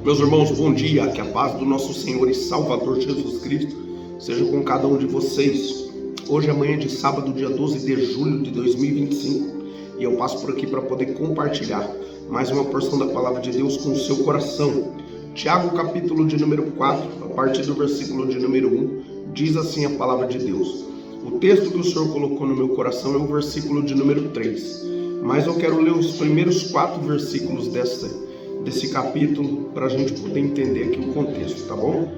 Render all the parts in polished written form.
Meus irmãos, bom dia, que a paz do nosso Senhor e Salvador Jesus Cristo seja com cada um de vocês. Hoje é manhã de sábado, dia 12 de julho de 2025, e eu passo por aqui para poder compartilhar mais uma porção da palavra de Deus com o seu coração. Tiago, capítulo de número 4, a partir do versículo de número 1, diz assim a palavra de Deus. O texto que o Senhor colocou no meu coração é o versículo de número 3, mas eu quero ler os primeiros 4 versículos desse capítulo para a gente poder entender aqui o contexto, tá bom?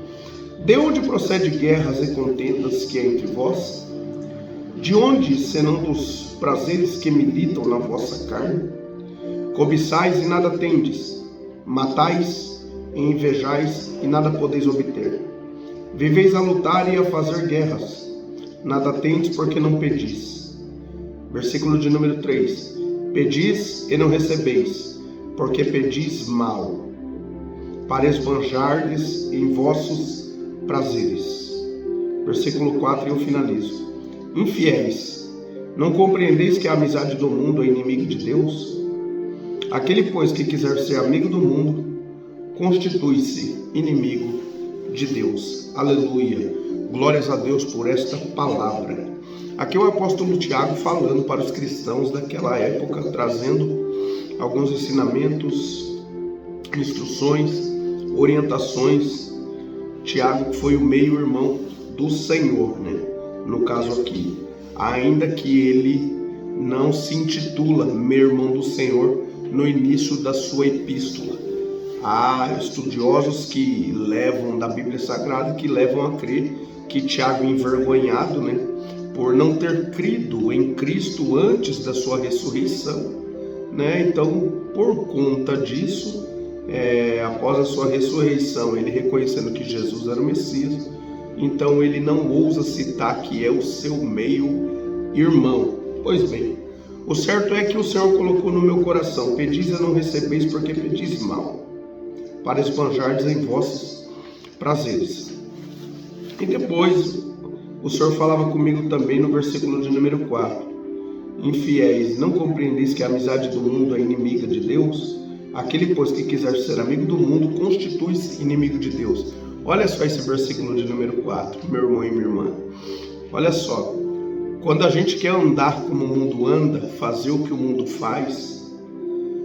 De onde procede guerras e contendas que há entre vós? De onde, senão dos prazeres que militam na vossa carne? Cobiçais e nada tendes, matais e invejais e nada podeis obter. Viveis a lutar e a fazer guerras, nada tendes porque não pedis. Versículo de número 3. Pedis e não recebeis, porque pedis mal, para esbanjardes em vossos prazeres. Versículo 4, eu finalizo. Infiéis, não compreendeis que a amizade do mundo é inimigo de Deus? Aquele, pois, que quiser ser amigo do mundo, constitui-se inimigo de Deus. Aleluia. Glórias a Deus por esta palavra. Aqui é o apóstolo Tiago falando para os cristãos daquela época, trazendo alguns ensinamentos, instruções, orientações. Tiago foi o meio-irmão do Senhor, né? No caso aqui, ainda que ele não se intitula meio-irmão do Senhor no início da sua epístola. Há estudiosos que levam da Bíblia Sagrada, que levam a crer que Tiago, envergonhado, né, por não ter crido em Cristo antes da sua ressurreição, né? Então, por conta disso, após a sua ressurreição, ele reconhecendo que Jesus era o Messias, então ele não ousa citar que é o seu meio-irmão. Pois bem, o certo é que o Senhor colocou no meu coração: pedis e não recebeis, porque pedis mal, para esbanjardes em vossos prazeres. E depois, o Senhor falava comigo também no versículo de número 4. Infiéis, não compreendeis que a amizade do mundo é inimiga de Deus? Aquele, pois, que quiser ser amigo do mundo, constitui-se inimigo de Deus. Olha só esse versículo de número 4, meu irmão e minha irmã. Olha só, quando a gente quer andar como o mundo anda, fazer o que o mundo faz,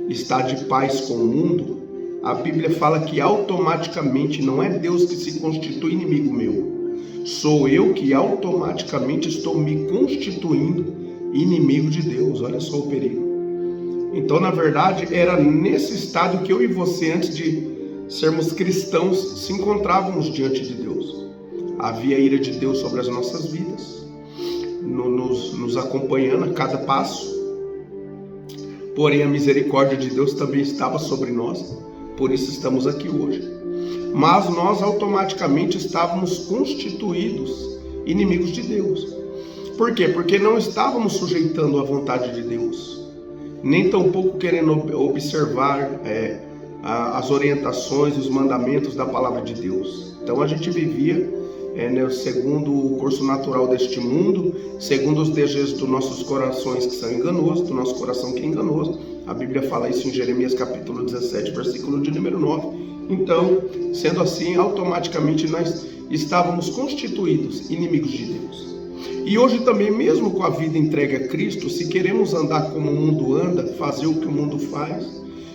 estar de paz com o mundo, a Bíblia fala que automaticamente não é Deus que se constitui inimigo meu. Sou eu que automaticamente estou me constituindo inimigo de Deus. Olha só o perigo. Então, na verdade, era nesse estado que eu e você, antes de sermos cristãos, se encontrávamos diante de Deus. Havia a ira de Deus sobre as nossas vidas, nos acompanhando a cada passo. Porém, a misericórdia de Deus também estava sobre nós, por isso estamos aqui hoje. Mas nós automaticamente estávamos constituídos inimigos de Deus. Por quê? Porque não estávamos sujeitando à vontade de Deus, nem tampouco querendo observar as orientações e os mandamentos da palavra de Deus. Então a gente vivia segundo o curso natural deste mundo, segundo os desejos dos nossos corações que são enganosos, do nosso coração que é enganoso. A Bíblia fala isso em Jeremias capítulo 17, versículo de número 9. Então, sendo assim, automaticamente nós estávamos constituídos inimigos de Deus. E hoje também, mesmo com a vida entregue a Cristo, se queremos andar como o mundo anda, fazer o que o mundo faz,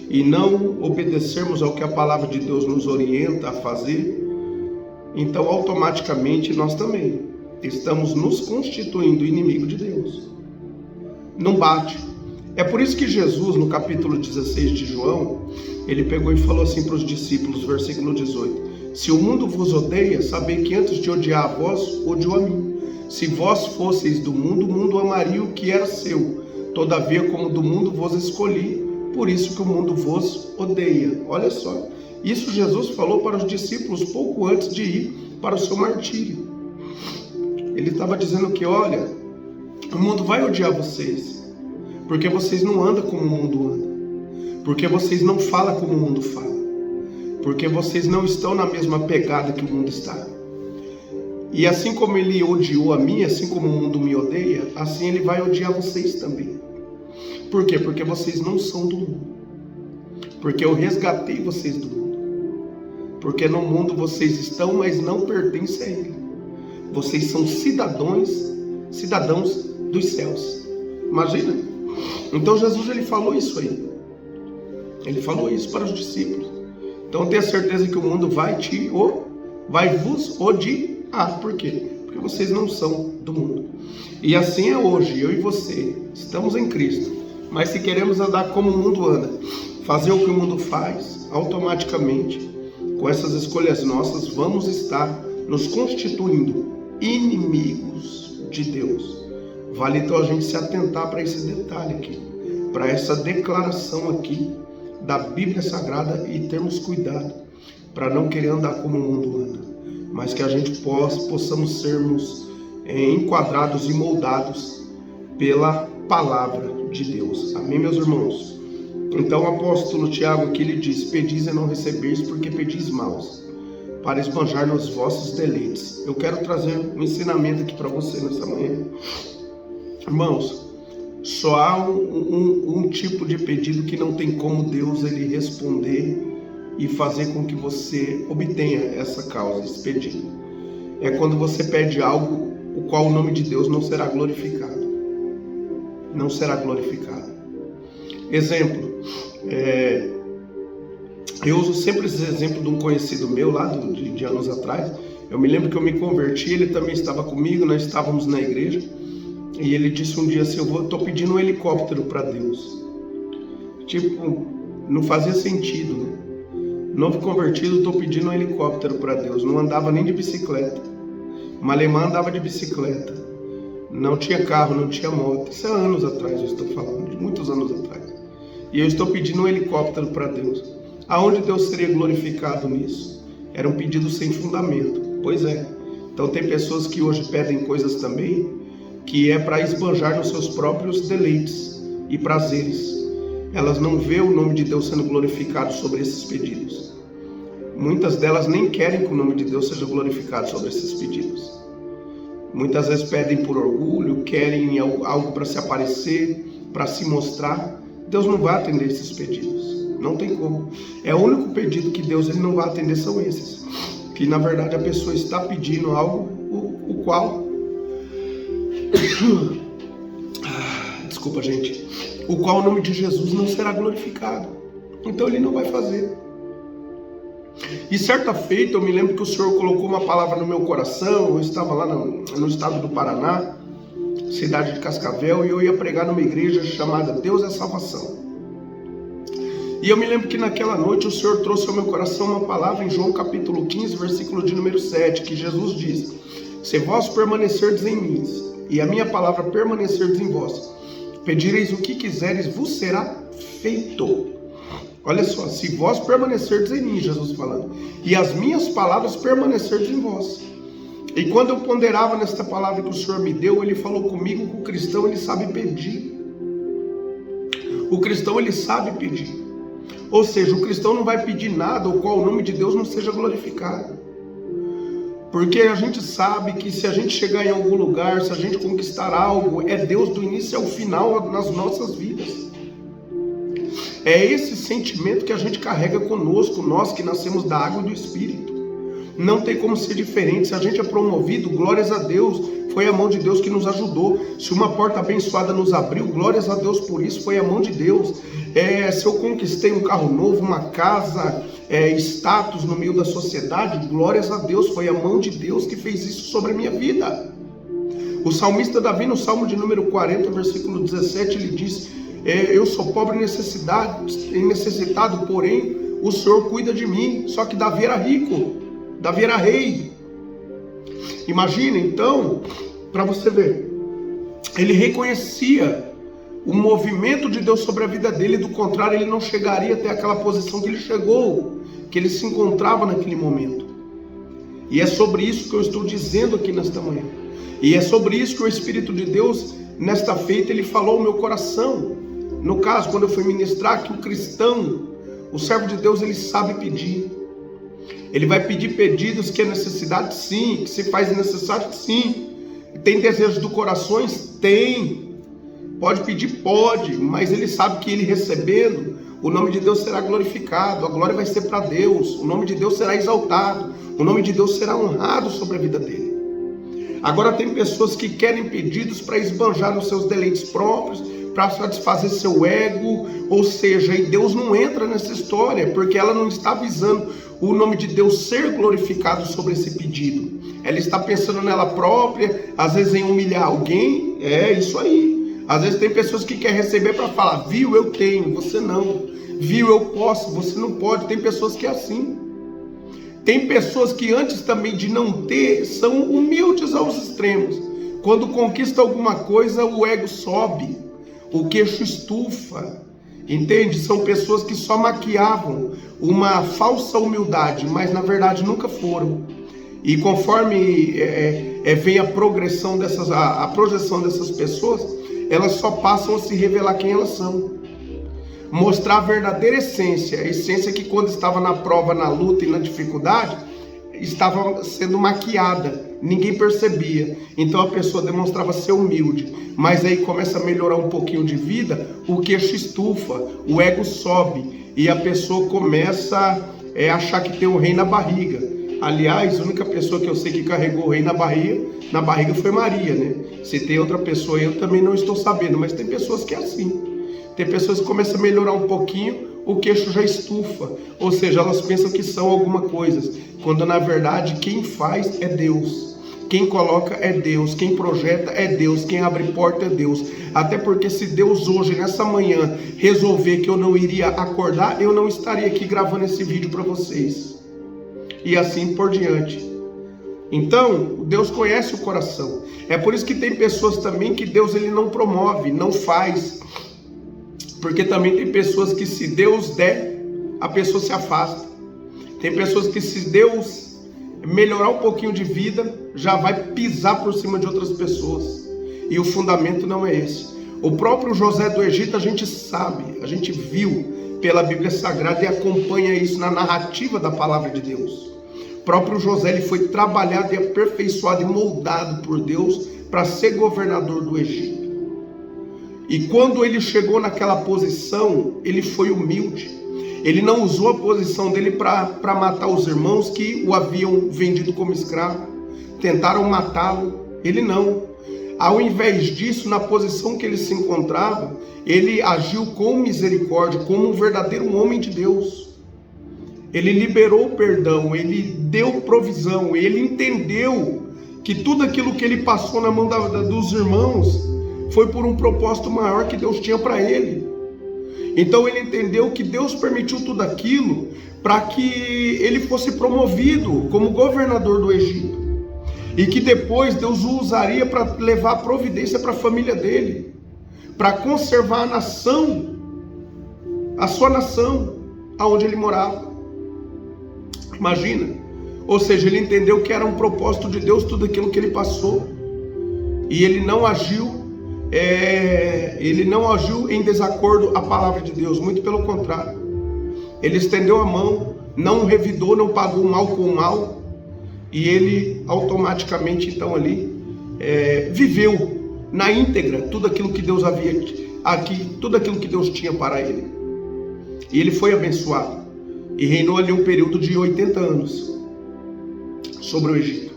e não obedecermos ao que a palavra de Deus nos orienta a fazer, então automaticamente nós também estamos nos constituindo inimigo de Deus. Não bate. É por isso que Jesus, no capítulo 16 de João, ele pegou e falou assim para os discípulos, versículo 18: se o mundo vos odeia, sabei que antes de odiar a vós, odiou a mim. Se vós fosseis do mundo, o mundo amaria o que era seu. Todavia, como do mundo vos escolhi, por isso que o mundo vos odeia. Olha só, isso Jesus falou para os discípulos pouco antes de ir para o seu martírio. Ele estava dizendo que, olha, o mundo vai odiar vocês, porque vocês não andam como o mundo anda, porque vocês não falam como o mundo fala, porque vocês não estão na mesma pegada que o mundo está. E assim como ele odiou a mim, assim como o mundo me odeia, assim ele vai odiar vocês também. Por quê? Porque vocês não são do mundo. Porque eu resgatei vocês do mundo. Porque no mundo vocês estão, mas não pertencem a ele. Vocês são cidadãos dos céus. Imagina. Então Jesus ele falou isso aí. Ele falou isso para os discípulos. Então tenha certeza que o mundo vai vos odiar. Por quê? Porque vocês não são do mundo. E assim é hoje, eu e você estamos em Cristo. Mas se queremos andar como o mundo anda, fazer o que o mundo faz, automaticamente, com essas escolhas nossas, vamos estar nos constituindo inimigos de Deus. Vale então a gente se atentar para esse detalhe aqui, para essa declaração aqui da Bíblia Sagrada e termos cuidado para não querer andar como o mundo anda, mas que a gente possamos sermos enquadrados e moldados pela palavra de Deus. Amém, meus irmãos? Então o apóstolo Tiago aqui ele diz: pedis e não recebeis, porque pedis maus, para esbanjar nos vossos deleites. Eu quero trazer um ensinamento aqui para você nessa manhã. Irmãos, só há um tipo de pedido que não tem como Deus ele responder e fazer com que você obtenha essa causa, esse pedido. É quando você pede algo o qual o nome de Deus não será glorificado. Não será glorificado. Exemplo, eu uso sempre esse exemplo de um conhecido meu lá de anos atrás. Eu me lembro que eu me converti, ele também estava comigo, nós estávamos na igreja. E ele disse um dia assim: eu estou pedindo um helicóptero para Deus. Tipo, não fazia sentido, né? Novo convertido, estou pedindo um helicóptero para Deus. Não andava nem de bicicleta. Uma alemã andava de bicicleta. Não tinha carro, não tinha moto. Isso é anos atrás, eu estou falando, de muitos anos atrás. E eu estou pedindo um helicóptero para Deus. Aonde Deus seria glorificado nisso? Era um pedido sem fundamento. Pois é. Então tem pessoas que hoje pedem coisas também que é para esbanjar nos seus próprios deleites e prazeres. Elas não vê o nome de Deus sendo glorificado sobre esses pedidos. Muitas delas nem querem que o nome de Deus seja glorificado sobre esses pedidos. Muitas vezes pedem por orgulho, querem algo para se aparecer, para se mostrar. Deus não vai atender esses pedidos. Não tem como. É o único pedido que Deus ele não vai atender são esses. Que na verdade a pessoa está pedindo algo o qual... Desculpa, gente. O qual o nome de Jesus não será glorificado. Então ele não vai fazer. E certa feita eu me lembro que o Senhor colocou uma palavra no meu coração. Eu estava lá no estado do Paraná, cidade de Cascavel, e eu ia pregar numa igreja chamada Deus é Salvação. E eu me lembro que naquela noite o Senhor trouxe ao meu coração uma palavra em João capítulo 15, versículo de número 7, que Jesus diz: se vós permanecerdes em mim, e a minha palavra permanecerdes em vós, pedireis o que quiseres, vos será feito. Olha só, se vós permanecerdes em mim, Jesus falando, e as minhas palavras permanecerdes em vós. E quando eu ponderava nesta palavra que o Senhor me deu, ele falou comigo que o cristão ele sabe pedir. O cristão ele sabe pedir. Ou seja, o cristão não vai pedir nada o qual o nome de Deus não seja glorificado. Porque a gente sabe que se a gente chegar em algum lugar, se a gente conquistar algo, é Deus do início ao final nas nossas vidas. É esse sentimento que a gente carrega conosco, nós que nascemos da água e do Espírito. Não tem como ser diferente. Se a gente é promovido, glórias a Deus, foi a mão de Deus que nos ajudou. Se uma porta abençoada nos abriu, glórias a Deus por isso, foi a mão de Deus. Se eu conquistei um carro novo, uma casa, status no meio da sociedade, glórias a Deus, foi a mão de Deus que fez isso sobre a minha vida. O salmista Davi, no Salmo de número 40, versículo 17, ele diz: eu sou pobre e necessitado, porém o Senhor cuida de mim. Só que Davi era rico, Davi era rei. Imagina então, para você ver, ele reconhecia o movimento de Deus sobre a vida dele, do contrário ele não chegaria até aquela posição que ele chegou, que ele se encontrava naquele momento. E é sobre isso que eu estou dizendo aqui nesta manhã, e é sobre isso que o Espírito de Deus nesta feita ele falou ao meu coração. No caso, quando eu fui ministrar, que o cristão, o servo de Deus, ele sabe pedir. Ele vai pedir pedidos que é necessidade, sim, que se faz necessário, sim. Tem desejos do coração? Tem. Pode pedir? Pode, mas ele sabe que ele recebendo, o nome de Deus será glorificado, a glória vai ser para Deus, o nome de Deus será exaltado, o nome de Deus será honrado sobre a vida dele. Agora tem pessoas que querem pedidos para esbanjar nos seus deleites próprios, para satisfazer seu ego, ou seja, e Deus não entra nessa história, porque ela não está visando o nome de Deus ser glorificado sobre esse pedido. Ela está pensando nela própria, às vezes em humilhar alguém, é isso aí. Às vezes tem pessoas que querem receber para falar, viu, eu tenho, você não. Viu, eu posso, você não pode. Tem pessoas que é assim. Tem pessoas que antes também de não ter, são humildes aos extremos. Quando conquista alguma coisa, o ego sobe, o queixo estufa, entende? São pessoas que só maquiavam uma falsa humildade, mas na verdade nunca foram. E conforme vem a progressão a projeção dessas pessoas, elas só passam a se revelar quem elas são. Mostrar a verdadeira essência, a essência que quando estava na prova, na luta e na dificuldade, estava sendo maquiada, ninguém percebia. Então a pessoa demonstrava ser humilde, mas aí começa a melhorar um pouquinho de vida, o queixo estufa, o ego sobe, e a pessoa começa a achar que tem o rei na barriga. Aliás, a única pessoa que eu sei que carregou o rei na barriga foi Maria, né? Se tem outra pessoa, eu também não estou sabendo, mas tem pessoas que é assim. Tem pessoas que começam a melhorar um pouquinho, o queixo já estufa, ou seja, elas pensam que são alguma coisa, quando na verdade quem faz é Deus, quem coloca é Deus, quem projeta é Deus, quem abre porta é Deus. Até porque se Deus hoje, nessa manhã, resolver que eu não iria acordar, eu não estaria aqui gravando esse vídeo para vocês, e assim por diante. Então, Deus conhece o coração, é por isso que tem pessoas também que Deus ele não promove, não faz. Porque também tem pessoas que se Deus der, a pessoa se afasta. Tem pessoas que se Deus melhorar um pouquinho de vida, já vai pisar por cima de outras pessoas. E o fundamento não é esse. O próprio José do Egito, a gente sabe, a gente viu pela Bíblia Sagrada e acompanha isso na narrativa da palavra de Deus. O próprio José ele foi trabalhado e aperfeiçoado e moldado por Deus para ser governador do Egito. E quando ele chegou naquela posição, ele foi humilde. Ele não usou a posição dele para matar os irmãos que o haviam vendido como escravo. Tentaram matá-lo, ele não. Ao invés disso, na posição que ele se encontrava, ele agiu com misericórdia, como um verdadeiro homem de Deus. Ele liberou o perdão, ele deu provisão, ele entendeu que tudo aquilo que ele passou na mão dos irmãos foi por um propósito maior que Deus tinha para ele. Então ele entendeu que Deus permitiu tudo aquilo para que ele fosse promovido como governador do Egito. E que depois Deus o usaria para levar a providência para a família dele, para conservar a nação, a sua nação, aonde ele morava. Imagina. Ou seja, ele entendeu que era um propósito de Deus tudo aquilo que ele passou. E ele não agiu em desacordo à palavra de Deus, muito pelo contrário. Ele estendeu a mão, não revidou, não pagou mal com mal, e ele automaticamente então ali viveu na íntegra tudo aquilo que Deus tudo aquilo que Deus tinha para ele. E ele foi abençoado e reinou ali um período de 80 anos sobre o Egito.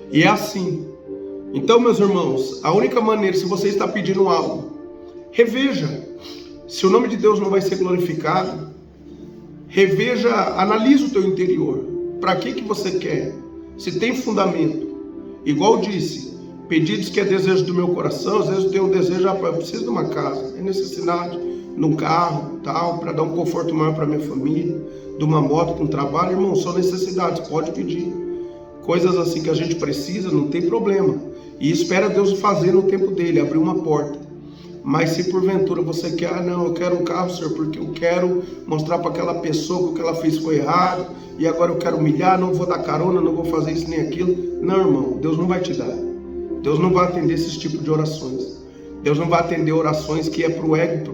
E é assim. Então, meus irmãos, a única maneira, se você está pedindo algo, reveja. Se o nome de Deus não vai ser glorificado, reveja, analise o teu interior. Para que você quer? Se tem fundamento. Igual disse, pedidos que é desejo do meu coração, às vezes eu tenho um desejo, eu preciso de uma casa, é necessidade de um carro, tal, para dar um conforto maior para minha família, de uma moto com trabalho. Irmão, são necessidades, pode pedir. Coisas assim que a gente precisa, não tem problema. E espera Deus fazer no tempo dele, abrir uma porta. Mas se porventura você quer, não, eu quero um carro, Senhor, porque eu quero mostrar para aquela pessoa que o que ela fez foi errado, e agora eu quero humilhar, não vou dar carona, não vou fazer isso nem aquilo. Não, irmão, Deus não vai te dar. Deus não vai atender esses tipos de orações. Deus não vai atender orações que é para o ego,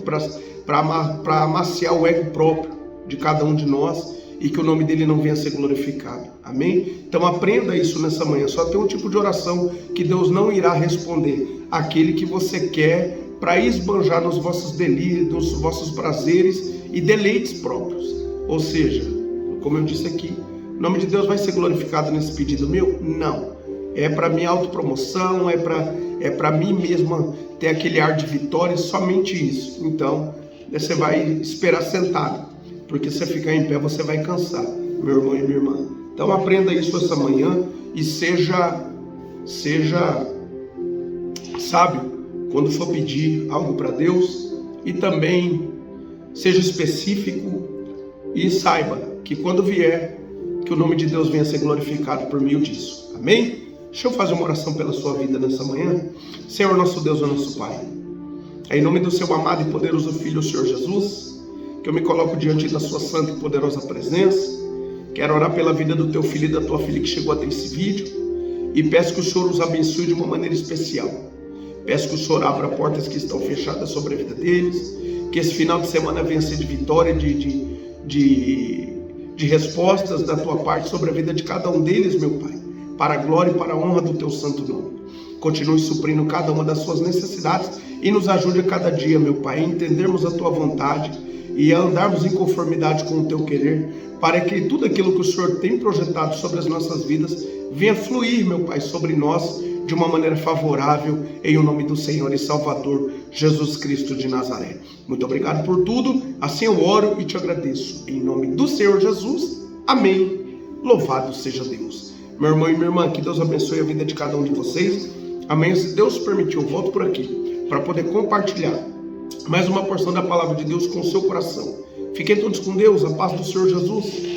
para amaciar o ego próprio de cada um de nós, e que o nome dele não venha a ser glorificado. Amém? Então aprenda isso nessa manhã. Só tem um tipo de oração que Deus não irá responder. Aquele que você quer para esbanjar nos vossos delírios, nos vossos prazeres e deleites próprios. Ou seja, como eu disse aqui, o nome de Deus vai ser glorificado nesse pedido meu? Não. É para minha autopromoção, é para mim mesma ter aquele ar de vitória, somente isso. Então, você vai esperar sentado, porque se você ficar em pé, você vai cansar, meu irmão e minha irmã. Então, aprenda isso essa manhã e seja sábio quando for pedir algo para Deus, e também seja específico e saiba que quando vier, que o nome de Deus venha a ser glorificado por meio disso. Amém? Deixa eu fazer uma oração pela sua vida nessa manhã. Senhor, nosso Deus e nosso Pai, é em nome do seu amado e poderoso Filho, o Senhor Jesus, que eu me coloco diante da sua santa e poderosa presença. Quero orar pela vida do teu filho e da tua filha que chegou até esse vídeo, e peço que o Senhor os abençoe de uma maneira especial. Peço que o Senhor abra portas que estão fechadas sobre a vida deles, que esse final de semana venha ser de vitória, de respostas da tua parte sobre a vida de cada um deles, meu Pai, para a glória e para a honra do teu santo nome. Continue suprindo cada uma das suas necessidades e nos ajude a cada dia, meu Pai, a entendermos a tua vontade e a andarmos em conformidade com o teu querer, para que tudo aquilo que o Senhor tem projetado sobre as nossas vidas venha fluir, meu Pai, sobre nós de uma maneira favorável, em o nome do Senhor e Salvador Jesus Cristo de Nazaré. Muito obrigado por tudo, assim eu oro e te agradeço. Em nome do Senhor Jesus, amém. Louvado seja Deus. Meu irmão e minha irmã, que Deus abençoe a vida de cada um de vocês. Amanhã, se Deus permitir, eu volto por aqui para poder compartilhar mais uma porção da palavra de Deus com o seu coração. Fiquem todos com Deus, a paz do Senhor Jesus.